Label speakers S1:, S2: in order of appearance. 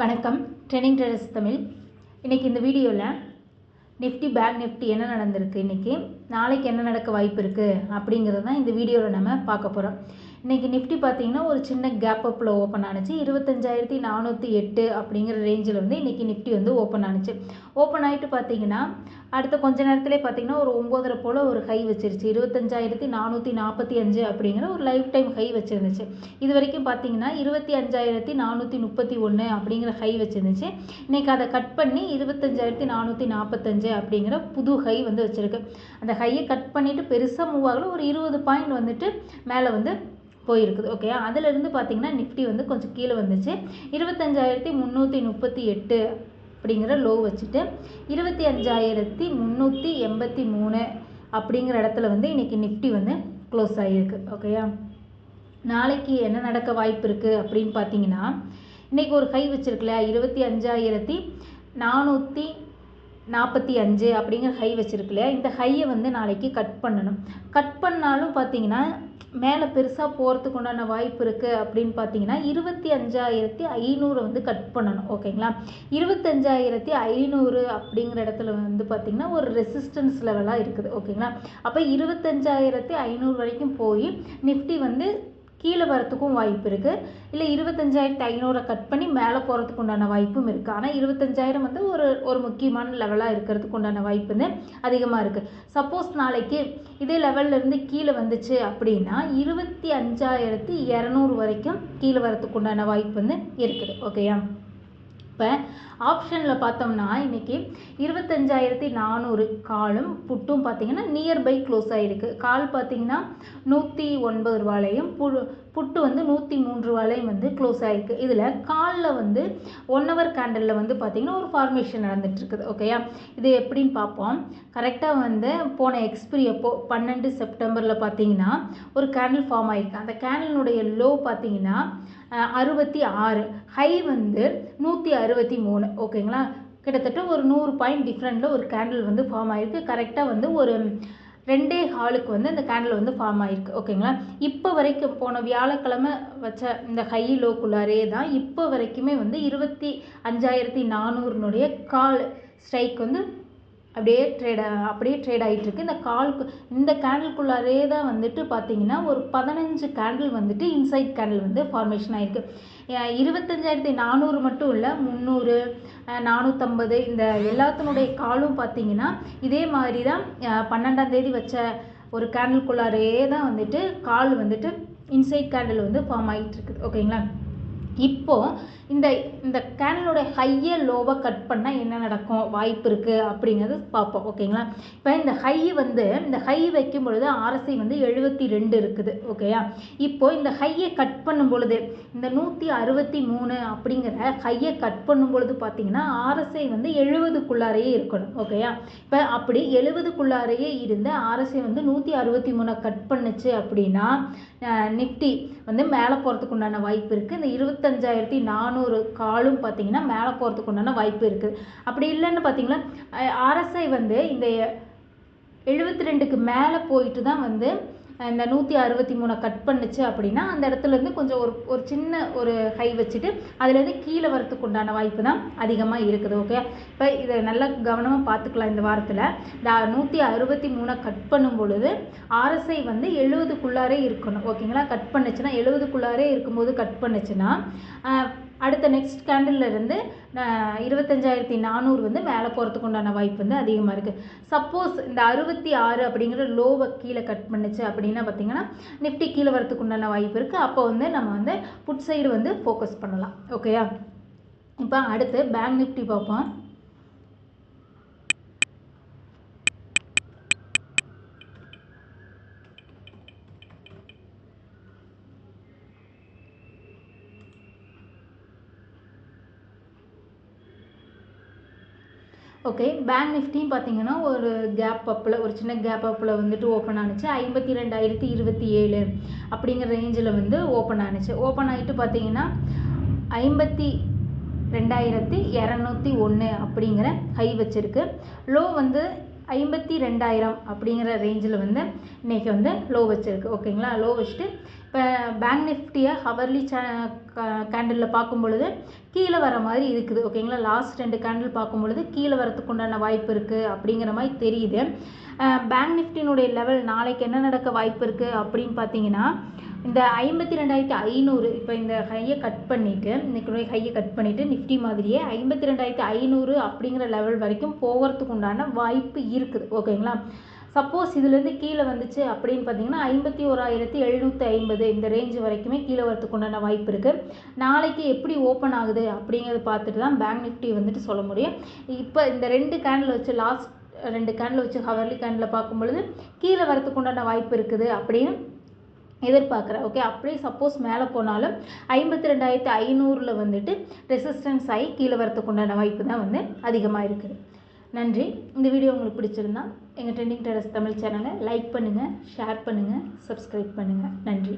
S1: வணக்கம். Trending traders Tamil. இன்றைக்கி இந்த வீடியோவில் நிஃப்டி பேங்க் நிஃப்டி என்ன நடந்திருக்கு, இன்றைக்கி நாளைக்கு என்ன நடக்க வாய்ப்பு இருக்குது அப்படிங்கிறது தான் இந்த வீடியோவில் நம்ம பார்க்க போகிறோம். இன்றைக்கி நிஃப்டி பார்த்திங்கன்னா ஒரு சின்ன கேப் அப்பில் ஓப்பன் ஆனிச்சு. 25,408 அப்படிங்கிற ரேஞ்சில் வந்து இன்றைக்கி நிஃப்டி வந்து ஓப்பன் ஆனிச்சு. ஓப்பன் ஆகிட்டு பார்த்திங்கன்னா அடுத்த கொஞ்ச நேரத்திலே பார்த்திங்கன்னா ஒரு 9:30 போல் ஒரு ஹை வச்சிருச்சு. 25,445 அப்படிங்கிற ஒரு லைஃப் டைம் ஹை வச்சுருந்துச்சு. இது வரைக்கும் பார்த்திங்கன்னா 25,431 அப்படிங்கிற ஹை வச்சுருந்துச்சு. இன்றைக்கி அதை கட் பண்ணி 25,445 அப்படிங்கிற புது ஹை வந்து வச்சுருக்கு. அந்த ஹையை கட் பண்ணிவிட்டு பெருசாக மூவ் ஆகல, ஒரு 20 பாயிண்ட் வந்துட்டு மேலே வந்து போயிருக்குது. ஓகே, அதிலிருந்து பார்த்திங்கன்னா நிஃப்டி வந்து கொஞ்சம் கீழே வந்துச்சு. 25,338 அப்படிங்கிற லோ வச்சுட்டு 25,383 அப்படிங்கிற இடத்துல வந்து இன்றைக்கி நிஃப்டி வந்து க்ளோஸ் ஆகிருக்கு. ஓகேயா, நாளைக்கு என்ன நடக்க வாய்ப்பு இருக்குது அப்படின்னு பார்த்தீங்கன்னா, இன்றைக்கி ஒரு ஹை வச்சுருக்குல்ல 25,445 அப்படிங்கிற ஹை வச்சுருக்கு இல்லையா, இந்த ஹையை வந்து நாளைக்கு கட் பண்ணணும். கட் பண்ணாலும் பார்த்தீங்கன்னா மேலே பெருசாக போகிறதுக்கு உண்டான வாய்ப்பு இருக்குது அப்படின்னு பார்த்தீங்கன்னா 25,500 வந்து கட் பண்ணணும். ஓகேங்களா, 25,500 அப்படிங்கிற இடத்துல வந்து பார்த்திங்கன்னா ஒரு ரெசிஸ்டன்ஸ் லெவலாக இருக்குது. ஓகேங்களா, அப்போ 25,500 வரைக்கும் போய் நிஃப்டி வந்து கீழே வரத்துக்கும் வாய்ப்பு இருக்குது. இல்லை 25,500 கட் பண்ணி மேலே போகிறதுக்கு உண்டான வாய்ப்பும் இருக்குது. ஆனால் 25,000 வந்து ஒரு முக்கியமான லெவலாக இருக்கிறதுக்கு உண்டான வாய்ப்பு வந்து அதிகமாக இருக்குது. சப்போஸ் நாளைக்கு இதே லெவல்லேருந்து கீழே வந்துச்சு அப்படின்னா 25,200 வரைக்கும் கீழே வரத்துக்கு உண்டான வாய்ப்பு வந்து இருக்குது. ஓகேயா, இப்போ ஆப்ஷனில் பார்த்தோம்னா இன்றைக்கி 25,400 காலும் புட்டும் பார்த்திங்கன்னா நியர்பை க்ளோஸ் ஆகிருக்கு. கால் பார்த்திங்கன்னா 109 ரூபாலையும் புட்டு வந்து 103 ரூபாலையும் வந்து க்ளோஸ் ஆகிருக்கு. இதில் காலில் வந்து 1 ஹவர் கேண்டலில் வந்து பார்த்திங்கன்னா ஒரு ஃபார்மேஷன் நடந்துகிட்ருக்குது. ஓகேயா, இது எப்படின்னு பார்ப்போம். கரெக்டாக வந்து போன எக்ஸ்பிரி அப்போ 12 செப்டம்பரில் பார்த்திங்கன்னா ஒரு கேண்டில் ஃபார்ம் ஆகிருக்கு. அந்த கேண்டிலுடைய லோ பார்த்திங்கன்னா 66, ஹை வந்து 163. ஓகேங்களா, கிட்டத்தட்ட ஒரு 100 பாயிண்ட் டிஃப்ரெண்டில் ஒரு கேண்டில் வந்து ஃபார்ம் ஆகிருக்கு. கரெக்டாக வந்து ஒரு 2.25 வந்து இந்த கேண்டில் வந்து ஃபார்ம் ஆகிருக்கு. ஓகேங்களா, இப்போ வரைக்கும் போன வியாழக்கிழமை வச்ச இந்த ஹை லோக்குள்ளாரே தான் இப்போ வரைக்குமே வந்து 25,400 கால் ஸ்ட்ரைக் வந்து அப்படியே ட்ரேட் ஆகிட்டுருக்கு. இந்த கேண்டிலுக்குள்ளாரே தான் வந்துட்டு பார்த்திங்கன்னா ஒரு 15 கேண்டில் வந்துட்டு இன்சைட் கேண்டில் வந்து ஃபார்மேஷன் ஆகிருக்கு. 25,400 மட்டும் இல்லை, 300, 450 இந்த எல்லாத்தினுடைய காலும் பார்த்திங்கன்னா இதே மாதிரி தான் 12ஆம் தேதி வச்ச ஒரு கேண்டிலுக்குள்ளாரே தான் வந்துட்டு கால் வந்துட்டு இன்சைட் கேண்டில் வந்து ஃபார்ம் ஆகிட்டு இருக்குது. ஓகேங்களா, இப்போது இந்த கேண்டிலோட ஹையை லோவை கட் பண்ணால் என்ன நடக்கும் வாய்ப்பு இருக்குது அப்படிங்கிறது பார்ப்போம். ஓகேங்களா, இப்போ இந்த ஹை வைக்கும் பொழுது RSI வந்து 72 இருக்குது. ஓகேயா, இப்போது இந்த ஹையை கட் பண்ணும் பொழுது இந்த 163 அப்படிங்கிற ஹையை கட் பண்ணும் பொழுது பார்த்திங்கன்னா RSI வந்து 70க்குள்ளாரையே இருக்கணும். ஓகேயா, இப்போ அப்படி 70க்குள்ளாரையே இருந்து RSI வந்து 163 கட் பண்ணுச்சு அப்படின்னா நிஃப்டி வந்து மேலே போகிறதுக்கு உண்டான வாய்ப்பு இருக்குது. இந்த 25,400 காலும் பார்த்திங்கன்னா மேலே போகிறதுக்கு உண்டான வாய்ப்பு இருக்குது. அப்படி இல்லைன்னு பார்த்திங்கன்னா RSI வந்து இந்த 72க்கு மேலே போயிட்டு தான் வந்து இந்த 163 கட் பண்ணுச்சு அப்படின்னா அந்த இடத்துலேருந்து கொஞ்சம் ஒரு சின்ன ஒரு ஹை வச்சுட்டு அதுலேருந்து கீழே வரத்துக்கு உண்டான வாய்ப்பு தான் அதிகமாக இருக்குது. ஓகே, இப்போ இதை நல்லா கவனமாக பார்த்துக்கலாம். இந்த வாரத்தில் இந்த 163 கட் பண்ணும் பொழுது RSI வந்து 70க்குள்ளாரே இருக்கணும். ஓகேங்களா, கட் பண்ணுச்சுன்னா 70க்குள்ளாரே இருக்கும்போது கட் பண்ணுச்சுன்னா அடுத்த நெக்ஸ்ட் கேண்டில் இருந்து 25,400 வந்து மேலே போகிறதுக்கு உண்டான வாய்ப்பு வந்து அதிகமாக இருக்குது. சப்போஸ் இந்த 66 அப்படிங்கிற லோவை கீழே கட் பண்ணுச்சு அப்படின்னா பார்த்திங்கன்னா நிஃப்டி கீழே வரத்துக்கு உண்டான வாய்ப்பு இருக்குது. அப்போ வந்து நம்ம வந்து புட் சைடு வந்து ஃபோக்கஸ் பண்ணலாம். ஓகேயா, இப்போ அடுத்து பேங்க் நிஃப்டி பார்ப்போம். ஓகே, பேங்க் நிஃப்டியும் பார்த்திங்கன்னா ஒரு சின்ன கேப் அப்பில் வந்துட்டு ஓப்பன் ஆனிச்சு. 52,027 அப்படிங்கிற ரேஞ்சில் வந்து ஓப்பன் ஆனிச்சு. ஓப்பன் ஆகிட்டு பார்த்திங்கன்னா 52,201 அப்படிங்கிற ஹை வச்சுருக்கு. லோ வந்து 52,000 அப்படிங்கிற ரேஞ்சில் வந்து இன்றைக்கி வந்து லோ வச்சுருக்கு. ஓகேங்களா, லோ வச்சுட்டு இப்போ இப்போ பேங்க் நிஃப்டியை ஹவர்லி கேண்டிலில் பார்க்கும் பொழுது கீழே வர மாதிரி இருக்குது. ஓகேங்களா, லாஸ்ட் 2 கேண்டில் பார்க்கும் பொழுது கீழே வரத்துக்கு உண்டான வாய்ப்பு இருக்குது அப்படிங்கிற மாதிரி தெரியுது. பேங்க் நிஃப்டினுடைய லெவல் நாளைக்கு என்ன நடக்க வாய்ப்பு இருக்குது அப்படின்னு பார்த்தீங்கன்னா, இந்த 52,500 இப்போ இந்த ஹையை கட் பண்ணிவிட்டு, இன்றைக்கி ஹையை கட் பண்ணிவிட்டு நிஃப்டி மாதிரியே 52,500 அப்படிங்கிற லெவல் வரைக்கும் போகிறதுக்கு உண்டான வாய்ப்பு இருக்குது. ஓகேங்களா, சப்போஸ் இதுலேருந்து கீழே வந்துச்சு அப்படின்னு பார்த்தீங்கன்னா 51,750 இந்த ரேஞ்சு வரைக்குமே கீழே வரத்துக்கு உண்டான வாய்ப்பு இருக்குது. நாளைக்கு எப்படி ஓப்பன் ஆகுது அப்படிங்கிறத பார்த்துட்டு தான் பேங்க் நிஃப்டி வந்துட்டு சொல்ல முடியும். இப்போ இந்த 2 கேண்டில் வச்சு லாஸ்ட் 2 கேண்டில் வச்சு ஹவர்லி கேண்டில் பார்க்கும் பொழுது கீழே வரத்துக்கு உண்டான வாய்ப்பு இருக்குது அப்படின்னு எதிர்பார்க்குறேன். ஓகே, அப்படியே சப்போஸ் மேலே போனாலும் 52,500 வந்துட்டு ரெசிஸ்டன்ஸ் ஆகி கீழே வரத்துக்கு உண்டான வாய்ப்பு தான் வந்து அதிகமாக இருக்குது. நன்றி. இந்த வீடியோ உங்களுக்கு பிடிச்சிருந்தா எங்கள் ட்ரெண்டிங் ட்ரேடர்ஸ் தமிழ் சேனலை லைக் பண்ணுங்கள், ஷேர் பண்ணுங்கள், சப்ஸ்கிரைப் பண்ணுங்கள். நன்றி.